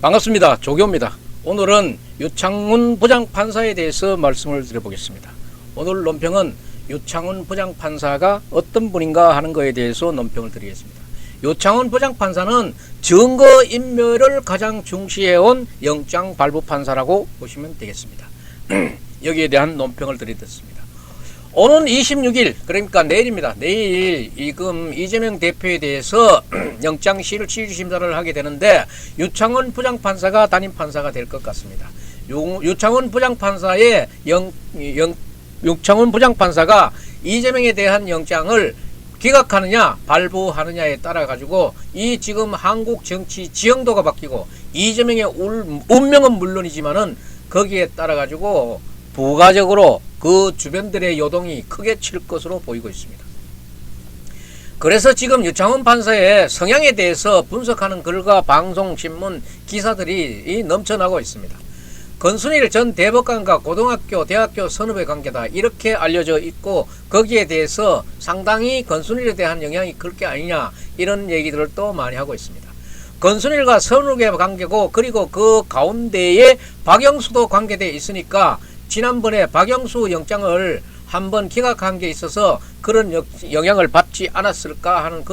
반갑습니다. 조교입니다. 오늘은 유창훈 부장판사에 대해서 말씀을 드려보겠습니다. 오늘 논평은 유창훈 부장판사가 어떤 분인가 하는 것에 대해서 논평을 드리겠습니다. 유창훈 부장판사는 증거인멸을 가장 중시해온 영장발부판사라고 보시면 되겠습니다. 여기에 대한 논평을 드리겠습니다. 오는 26일, 그러니까 내일입니다. 내일 이재명 대표에 대해서 영장실 취지심사를 하게 되는데 유창훈 부장판사가 담임판사가 될 것 같습니다. 유창훈 부장판사가 이재명에 대한 영장을 기각하느냐 발부하느냐에 따라 가지고 이 지금 한국 정치 지형도가 바뀌고 이재명의 운명은 물론이지만은 거기에 따라 가지고 부가적으로 그 주변들의 요동이 크게 칠 것으로 보이고 있습니다. 그래서 지금 유창훈 판사의 성향에 대해서 분석하는 글과 방송, 신문, 기사들이 넘쳐나고 있습니다. 권순일 전 대법관과 고등학교, 대학교 선후배 관계다 이렇게 알려져 있고 거기에 대해서 상당히 권순일에 대한 영향이 클 게 아니냐 이런 얘기들을 또 많이 하고 있습니다. 권순일과 선후배 관계고 그리고 그 가운데에 박영수도 관계되어 있으니까 지난번에 박영수 영장을 한번 기각한 게 있어서 그런 영향을 받지 않았을까 하는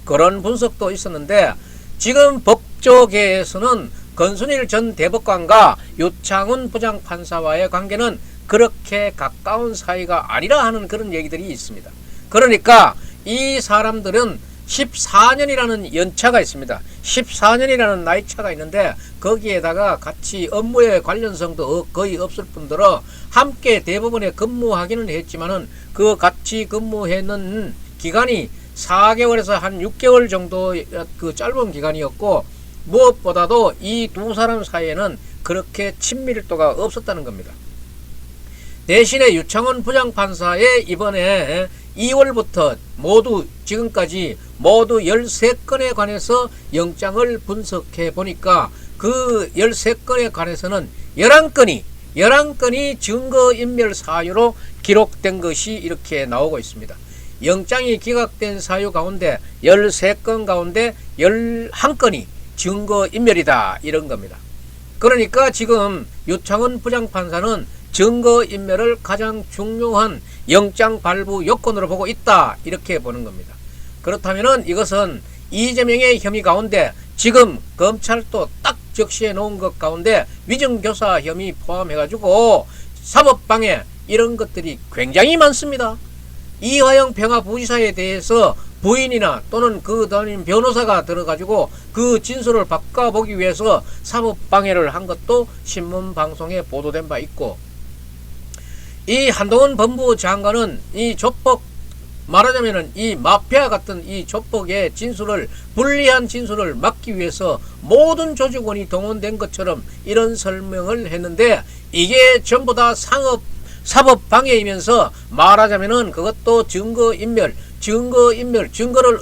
그런 분석도 있었는데 지금 법조계에서는 권순일 전 대법관과 유창훈 부장판사와의 관계는 그렇게 가까운 사이가 아니라 하는 그런 얘기들이 있습니다. 그러니까 이 사람들은 14년이라는 연차가 있습니다. 14년이라는 나이차가 있는데 거기에다가 같이 업무의 관련성도 거의 없을 뿐더러 함께 대법원에 근무하기는 했지만은 그 같이 근무했는 기간이 4개월에서 한 6개월 정도 그 짧은 기간이었고 무엇보다도 이 두 사람 사이에는 그렇게 친밀도가 없었다는 겁니다. 대신에 유창훈 부장판사의 이번에 2월부터 지금까지 모두 13건에 관해서 영장을 분석해 보니까 그 13건에 관해서는 11건이 증거인멸 사유로 기록된 것이 이렇게 나오고 있습니다. 영장이 기각된 사유 가운데 13건 가운데 11건이 증거인멸이다 이런 겁니다. 그러니까 지금 유창훈 부장판사는 증거인멸을 가장 중요한 영장 발부 요건으로 보고 있다 이렇게 보는 겁니다. 그렇다면은 이것은 이재명의 혐의 가운데 지금 검찰도 딱 적시해 놓은 것 가운데 위증교사 혐의 포함해 가지고 사법방해 이런 것들이 굉장히 많습니다. 이화영 평화부지사에 대해서 부인이나 또는 그 담임 변호사가 들어가지고 그 진술을 바꿔보기 위해서 사법방해를 한 것도 신문 방송에 보도된 바 있고 이 한동훈 법무부 장관은 이 조폭 말하자면은 이 마피아 같은 이 조폭의 불리한 진술을 막기 위해서 모든 조직원이 동원된 것처럼 이런 설명을 했는데 이게 전부 다 사법방해이면서 말하자면은 그것도 증거를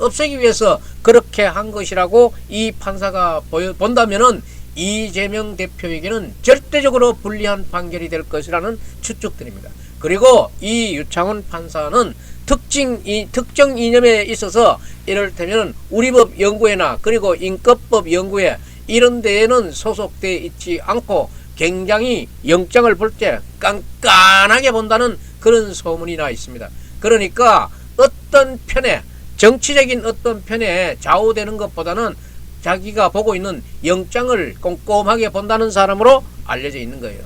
없애기 위해서 그렇게 한 것이라고 이 판사가 본다면은 이재명 대표에게는 절대적으로 불리한 판결이 될 것이라는 추측들입니다. 그리고 이 유창훈 판사는 특정 이념에 있어서 이를테면 우리법 연구회나 그리고 인권법 연구회 이런 데에는 소속되어 있지 않고 굉장히 영장을 볼 때 깐깐하게 본다는 그런 소문이 나 있습니다. 그러니까 어떤 편에 정치적인 어떤 편에 좌우되는 것보다는 자기가 보고 있는 영장을 꼼꼼하게 본다는 사람으로 알려져 있는 거예요.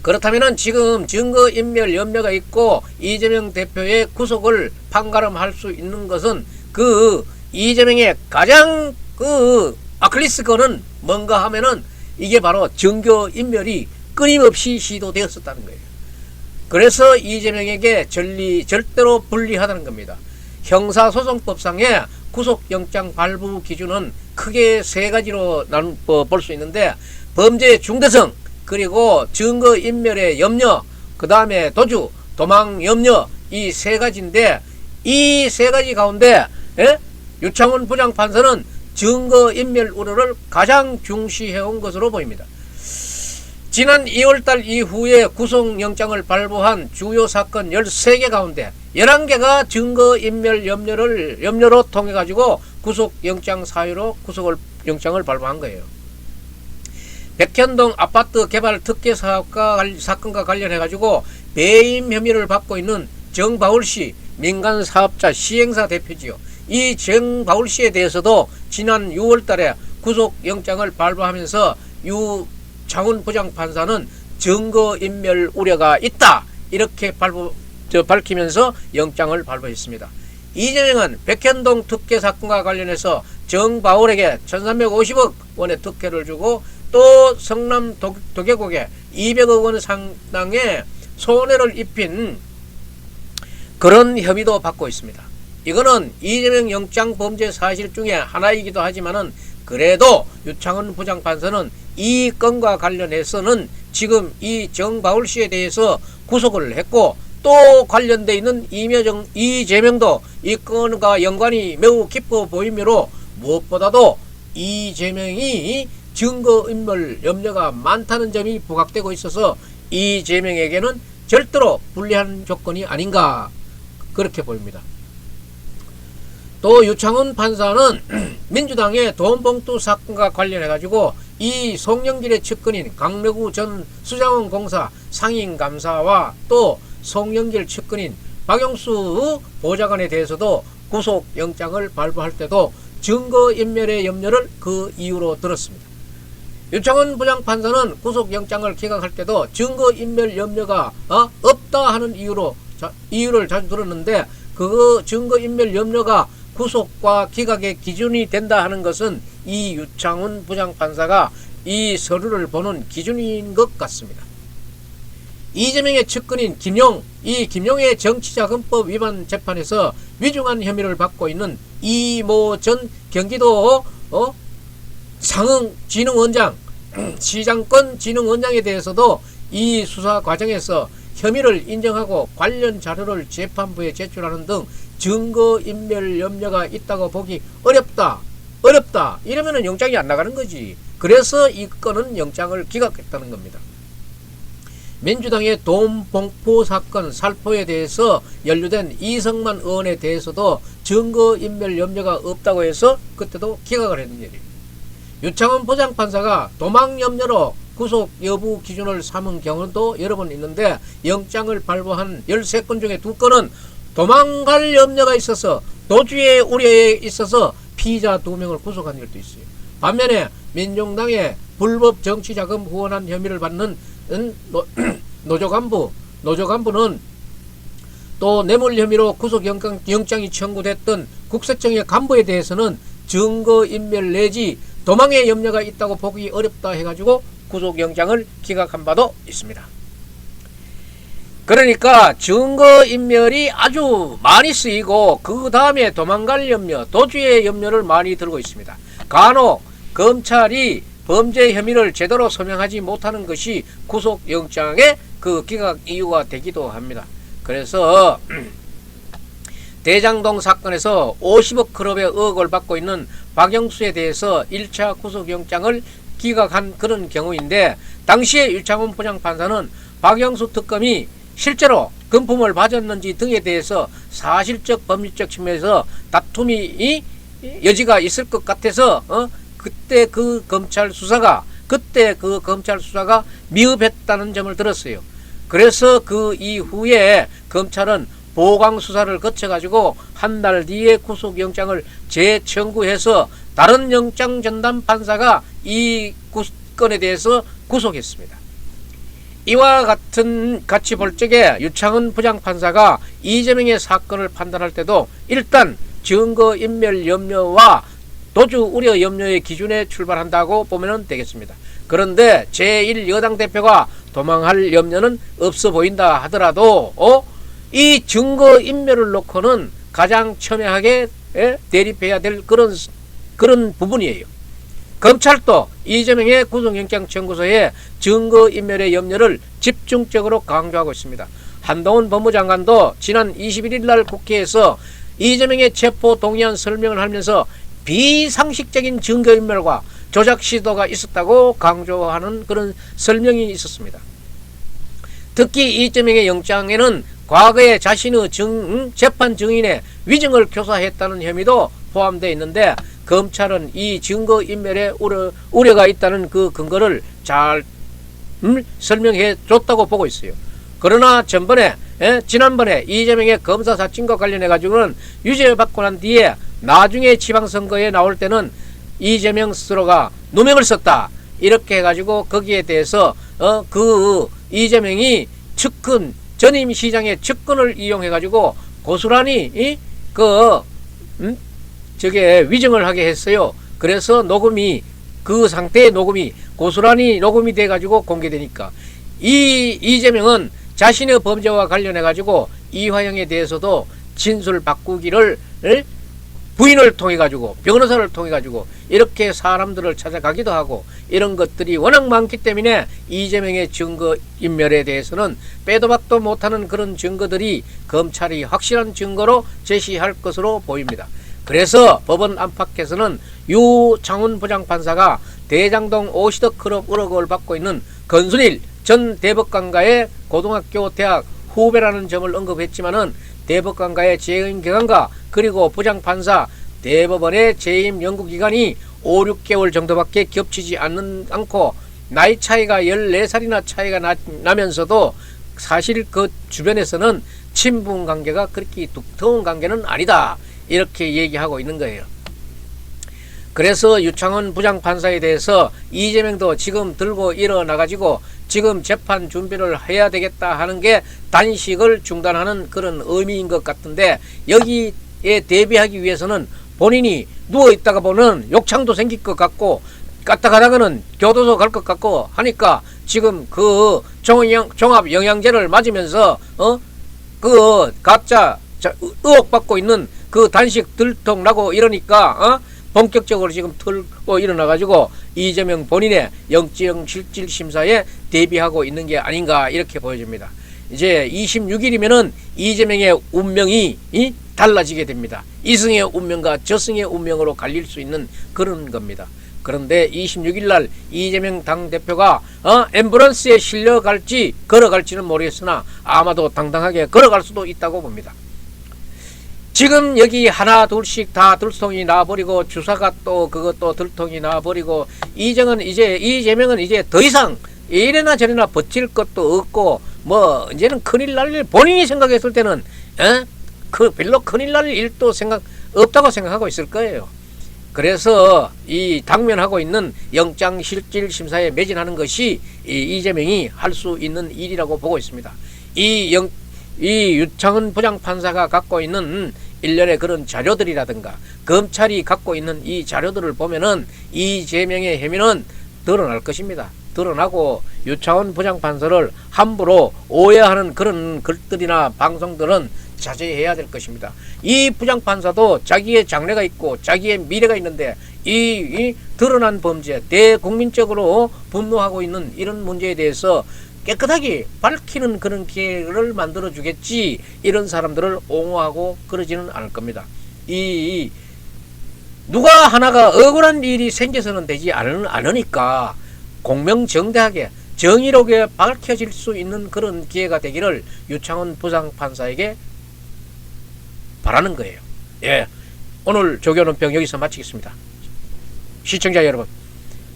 그렇다면 지금 증거인멸 염려가 있고 이재명 대표의 구속을 판가름할 수 있는 것은 그 이재명의 가장 그 아킬레스건은 뭔가 하면은 이게 바로 증거인멸이 끊임없이 시도되었었다는 거예요. 그래서 이재명에게 절대로 불리하다는 겁니다. 형사소송법상의 구속영장 발부 기준은 크게 세 가지로 볼 수 있는데 범죄의 중대성 그리고 증거인멸의 염려 그 다음에 도주 도망 염려 이 세 가지인데 이 세 가지 가운데 유창훈 부장판사는 증거인멸 우려를 가장 중시해온 것으로 보입니다. 지난 2월달 이후에 구속영장을 발부한 주요 사건 13개 가운데 11개가 증거인멸 염려로 통해 가지고 구속영장 사유로 구속영장을 발부한 거예요. 백현동 아파트 개발 특혜 사건과 관련해 가지고 배임 혐의를 받고 있는 정바울 씨 민간 사업자 시행사 대표지요. 이 정바울 씨에 대해서도 지난 6월 달에 구속영장을 발부하면서 유창훈 부장판사는 증거인멸 우려가 있다 이렇게 밝히면서 영장을 발부했습니다. 이재명은 백현동 특혜 사건과 관련해서 정바울에게 1350억 원의 특혜를 주고 또 성남 도계국에 200억 원 상당의 손해를 입힌 그런 혐의도 받고 있습니다. 이거는 이재명 영장 범죄 사실 중에 하나이기도 하지만은 그래도 유창훈 부장판사는 이 건과 관련해서는 지금 이 정바울 씨에 대해서 구속을 했고 또 관련돼 있는 이재명도 이 건과 연관이 매우 깊어 보이므로 무엇보다도 이재명이 증거인멸 염려가 많다는 점이 부각되고 있어서 이재명에게는 절대로 불리한 조건이 아닌가 그렇게 보입니다. 또 유창훈 판사는 민주당의 돈봉투 사건과 관련해 가지고 이 송영길의 측근인 강래구 전 수자원공사 상임감사와 또 송영길 측근인 박영수 보좌관에 대해서도 구속영장을 발부할 때도 증거인멸의 염려를 그 이유로 들었습니다. 유창훈 부장판사는 구속영장을 기각할 때도 증거인멸 염려가 없다 하는 이유를 자주 들었는데 그 증거인멸 염려가 구속과 기각의 기준이 된다 하는 것은 이 유창훈 부장판사가 이 서류를 보는 기준인 것 같습니다. 이재명의 측근인 김용, 이 김용의 정치자금법 위반 재판에서 위중한 혐의를 받고 있는 이모 전 경기도 상흥진흥원장, 시장권진흥원장에 대해서도 이 수사 과정에서 혐의를 인정하고 관련 자료를 재판부에 제출하는 등 증거인멸 염려가 있다고 보기 어렵다 이러면은 영장이 안 나가는 거지. 그래서 이 건은 영장을 기각했다는 겁니다. 민주당의 돈봉투 사건 살포에 대해서 연루된 이성만 의원에 대해서도 증거인멸 염려가 없다고 해서 그때도 기각을 했는 일이에요. 유창훈 부장판사가 도망 염려로 구속 여부 기준을 삼은 경우도 여러 번 있는데 영장을 발부한 13건 중에 2건은 도망갈 염려가 있어서 도주의 우려에 있어서 피의자 2명을 구속한 일도 있어요. 반면에 민중당의 불법 정치자금 후원한 혐의를 받는 노조간부는 또 뇌물 혐의로 구속영장이 청구됐던 국세청의 간부에 대해서는 증거인멸 내지 도망의 염려가 있다고 보기 어렵다 해가지고 구속영장을 기각한 바도 있습니다. 그러니까 증거인멸이 아주 많이 쓰이고 그 다음에 도망갈 염려, 도주의 염려를 많이 들고 있습니다. 간혹 검찰이 범죄 혐의를 제대로 소명하지 못하는 것이 구속영장의 그 기각 이유가 되기도 합니다. 그래서 대장동 사건에서 50억 클럽의 의혹을 받고 있는 박영수에 대해서 1차 구속영장을 기각한 그런 경우인데 당시에 유창훈 부장판사는 박영수 특검이 실제로 금품을 받았는지 등에 대해서 사실적 법률적 측면에서 다툼이 여지가 있을 것 같아서 그때 그 검찰 수사가 미흡했다는 점을 들었어요. 그래서 그 이후에 검찰은 보강 수사를 거쳐가지고 한 달 뒤에 구속영장을 재청구해서 다른 영장 전담 판사가 이 건에 대해서 구속했습니다. 이와 같이 볼 적에 유창훈 부장판사가 이재명의 사건을 판단할 때도 일단 증거인멸 염려와 도주 우려 염려의 기준에 출발한다고 보면 되겠습니다. 그런데 제1여당 대표가 도망할 염려는 없어 보인다 하더라도 이 증거인멸을 놓고는 가장 첨예하게 대립해야 될 그런 부분이에요. 검찰도 이재명의 구속영장 청구서에 증거인멸의 염려를 집중적으로 강조하고 있습니다. 한동훈 법무장관도 지난 21일 날 국회에서 이재명의 체포 동의안 설명을 하면서 비상식적인 증거인멸과 조작 시도가 있었다고 강조하는 그런 설명이 있었습니다. 특히 이재명의 영장에는 과거에 자신의 재판 증인의 위증을 교사했다는 혐의도 포함되어 있는데 검찰은 이 증거인멸에 우려가 있다는 그 근거를 잘 설명해 줬다고 보고 있어요. 그러나 지난번에 이재명의 검사 사건과 관련해 가지고는 유죄받고 난 뒤에 나중에 지방선거에 나올 때는 이재명 스스로가 누명을 썼다 이렇게 해가지고 거기에 대해서 그 이재명이 측근 전임 시장의 측근을 이용해 가지고 고스란히 저게 위증을 하게 했어요. 그래서 녹음이 그 상태의 녹음이 고스란히 녹음이 돼 가지고 공개되니까 이재명은 자신의 범죄와 관련해 가지고 이화영에 대해서도 진술 바꾸기를 부인을 통해 가지고 변호사를 통해 가지고 이렇게 사람들을 찾아가기도 하고 이런 것들이 워낙 많기 때문에 이재명의 증거 인멸에 대해서는 빼도 박도 못하는 그런 증거들이 검찰이 확실한 증거로 제시할 것으로 보입니다. 그래서 법원 안팎에서는 유창훈 부장판사가 대장동 오시덕 클럽 1억을 받고 있는 건순일 전 대법관과의 고등학교 대학 후배라는 점을 언급했지만은 대법관과의 재임 기간과 그리고 부장판사 대법원의 재임 연구기간이 5, 6개월 정도밖에 겹치지 않고 나이 차이가 14살이나 차이가 나면서도 사실 그 주변에서는 친분 관계가 그렇게 두터운 관계는 아니다 이렇게 얘기하고 있는 거예요. 그래서 유창훈 부장판사에 대해서 이재명도 지금 들고 일어나가지고 지금 재판 준비를 해야 되겠다 하는 게 단식을 중단하는 그런 의미인 것 같은데 여기에 대비하기 위해서는 본인이 누워있다가 보면 욕창도 생길 것 같고 까딱하다가는 교도소 갈 것 같고 하니까 지금 그 종합 영양제를 맞으면서 그 가짜 의혹받고 있는 그 단식 들통나고 이러니까 본격적으로 지금 털고 일어나가지고 이재명 본인의 영장 실질 심사에 대비하고 있는 게 아닌가 이렇게 보여집니다. 이제 26일이면은 이재명의 운명이 달라지게 됩니다. 이승의 운명과 저승의 운명으로 갈릴 수 있는 그런 겁니다. 그런데 26일 날 이재명 당대표가 앰뷸런스에 실려갈지 걸어갈지는 모르겠으나 아마도 당당하게 걸어갈 수도 있다고 봅니다. 지금 여기 하나 둘씩 다 들통이 나버리고 주사가 또 그것도 들통이 나버리고 이재명은 이제 더 이상 이래나 저래나 버틸 것도 없고 뭐 이제는 큰일 날 일 본인이 생각했을 때는 별로 큰일 날 일도 없다고 생각하고 있을 거예요. 그래서 이 당면하고 있는 영장 실질 심사에 매진하는 것이 이재명이 할 수 있는 일이라고 보고 있습니다. 이 유창훈 부장판사가 갖고 있는 일련의 그런 자료들이라든가 검찰이 갖고 있는 이 자료들을 보면은 이재명의 혐의는 드러날 것입니다. 드러나고 유창훈 부장판사를 함부로 오해하는 그런 글들이나 방송들은 자제해야 될 것입니다. 이 부장판사도 자기의 장래가 있고 자기의 미래가 있는데 이 드러난 범죄 대국민적으로 분노하고 있는 이런 문제에 대해서 깨끗하게 밝히는 그런 기회를 만들어 주겠지 이런 사람들을 옹호하고 그러지는 않을 겁니다. 누가 하나가 억울한 일이 생겨서는 되지 않으니까 공명정대하게 정의롭게 밝혀질 수 있는 그런 기회가 되기를 유창훈 부장판사에게 바라는 거예요. 예, 오늘 조교논평 여기서 마치겠습니다. 시청자 여러분,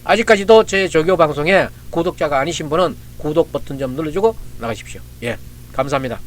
아직까지도 제 조교 방송에 구독자가 아니신 분은 구독 버튼 좀 눌러주고 나가십시오. 예, 감사합니다.